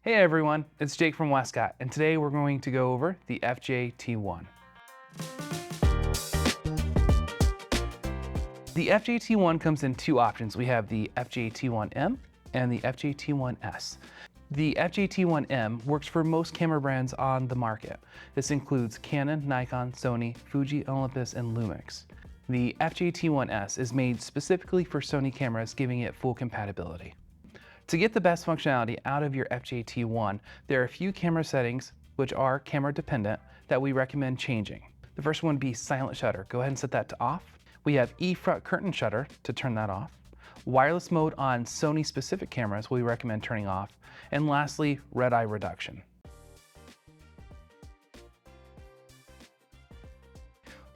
Hey everyone, it's Jake from Westcott, and today we're going to go over the FJ-T1. The FJ-T1 comes in two options. We have the FJ-T1M and the FJ-T1S. The FJ-T1M works for most camera brands on the market. This includes Canon, Nikon, Sony, Fuji, Olympus, and Lumix. The FJ-T1S is made specifically for Sony cameras, giving it full compatibility. To get the best functionality out of your FJ-T1, there are a few camera settings, which are camera dependent, that we recommend changing. The first one would be silent shutter. Go ahead and set that to off. We have E-front curtain shutter to turn that off. Wireless mode on Sony specific cameras we recommend turning off. And lastly, red eye reduction.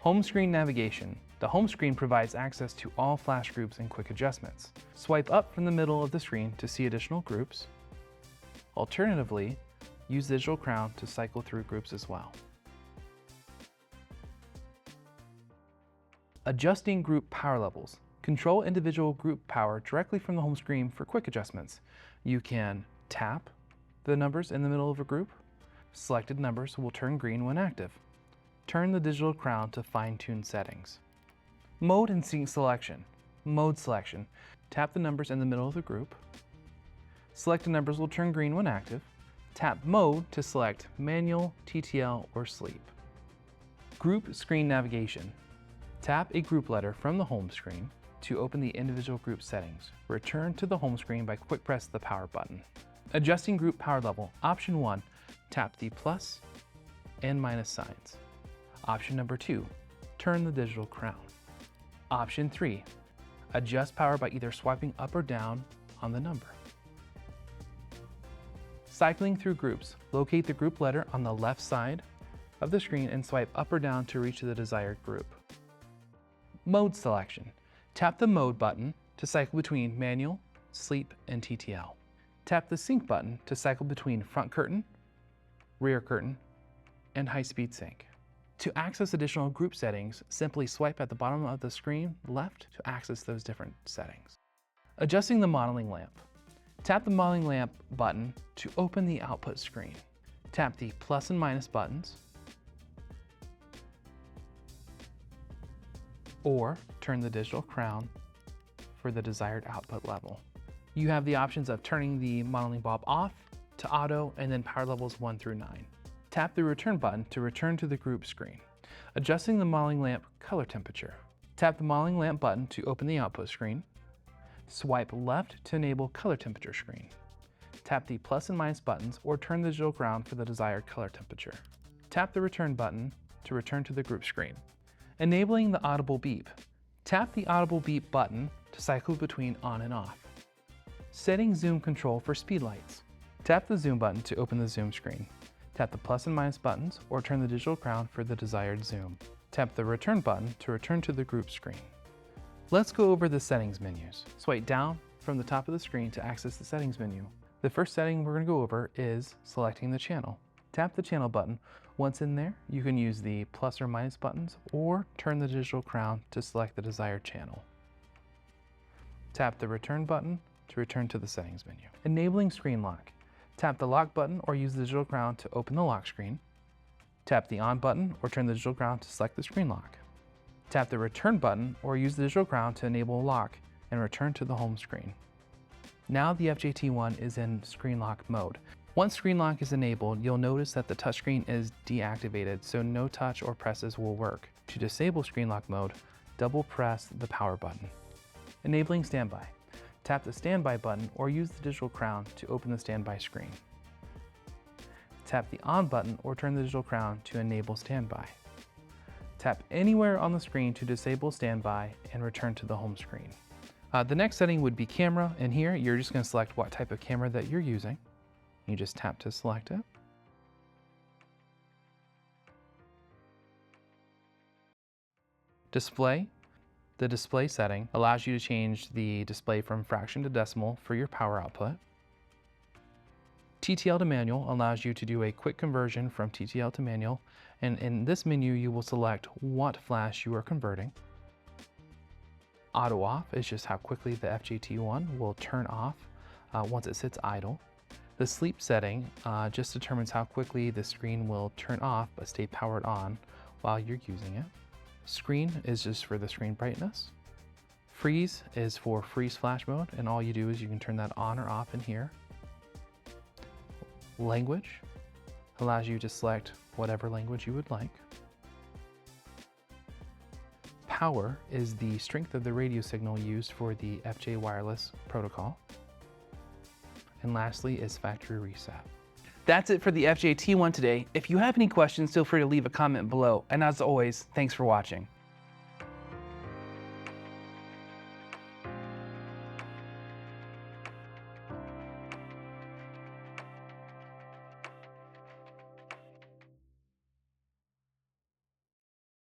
Home screen navigation. The home screen provides access to all flash groups and quick adjustments. Swipe up from the middle of the screen to see additional groups. Alternatively, use the digital crown to cycle through groups as well. Adjusting group power levels. Control individual group power directly from the home screen for quick adjustments. You can tap the numbers in the middle of a group. Selected numbers will turn green when active. Turn the digital crown to fine-tune settings. Mode and sync selection. Mode selection. Tap the numbers in the middle of the group. Selected numbers will turn green when active. Tap Mode to select Manual, TTL, or Sleep. Group screen navigation. Tap a group letter from the home screen to open the individual group settings. Return to the home screen by quick press the power button. Adjusting group power level. Option 1, tap the plus and minus signs. Option number 2, turn the digital crown. Option 3, adjust power by either swiping up or down on the number. Cycling through groups. Locate the group letter on the left side of the screen and swipe up or down to reach the desired group. Mode selection. Tap the Mode button to cycle between Manual, Sleep, and TTL. Tap the Sync button to cycle between front curtain, rear curtain, and high-speed sync. To access additional group settings, simply swipe at the bottom of the screen left to access those different settings. Adjusting the modeling lamp. Tap the modeling lamp button to open the output screen. Tap the plus and minus buttons, or turn the digital crown for the desired output level. You have the options of turning the modeling bulb off to auto and then power levels 1 through 9. Tap the return button to return to the group screen. Adjusting the modeling lamp color temperature. Tap the modeling lamp button to open the output screen. Swipe left to enable color temperature screen. Tap the plus and minus buttons or turn the digital crown for the desired color temperature. Tap the return button to return to the group screen. Enabling the audible beep. Tap the audible beep button to cycle between on and off. Setting zoom control for speed lights. Tap the zoom button to open the zoom screen. Tap the plus and minus buttons or turn the digital crown for the desired zoom. Tap the return button to return to the group screen. Let's go over the settings menus. Swipe down from the top of the screen to access the settings menu. The first setting we're going to go over is selecting the channel. Tap the channel button. Once in there, you can use the plus or minus buttons or turn the digital crown to select the desired channel. Tap the return button to return to the settings menu. Enabling screen lock. Tap the lock button or use the digital crown to open the lock screen. Tap the on button or turn the digital crown to select the screen lock. Tap the return button or use the digital crown to enable lock and return to the home screen. Now the FJ-T1 is in screen lock mode. Once screen lock is enabled, you'll notice that the touchscreen is deactivated, so no touch or presses will work. To disable screen lock mode, double press the power button. Enabling standby. Tap the standby button or use the digital crown to open the standby screen. Tap the on button or turn the digital crown to enable standby. Tap anywhere on the screen to disable standby and return to the home screen. The next setting would be camera, and here you're just going to select what type of camera that you're using. You just tap to select it. Display. The display setting allows you to change the display from fraction to decimal for your power output. TTL to manual allows you to do a quick conversion from TTL to manual, and in this menu you will select what flash you are converting. Auto off is just how quickly the FJ-T1 will turn off once it sits idle. The sleep setting just determines how quickly the screen will turn off but stay powered on while you're using it. Screen is just for the screen brightness. Freeze is for freeze flash mode, and all you do is you can turn that on or off in here. Language allows you to select whatever language you would like. Power is the strength of the radio signal used for the FJ wireless protocol. And lastly is factory reset. That's it for the FJ-T1 today. If you have any questions, feel free to leave a comment below. And as always, thanks for watching.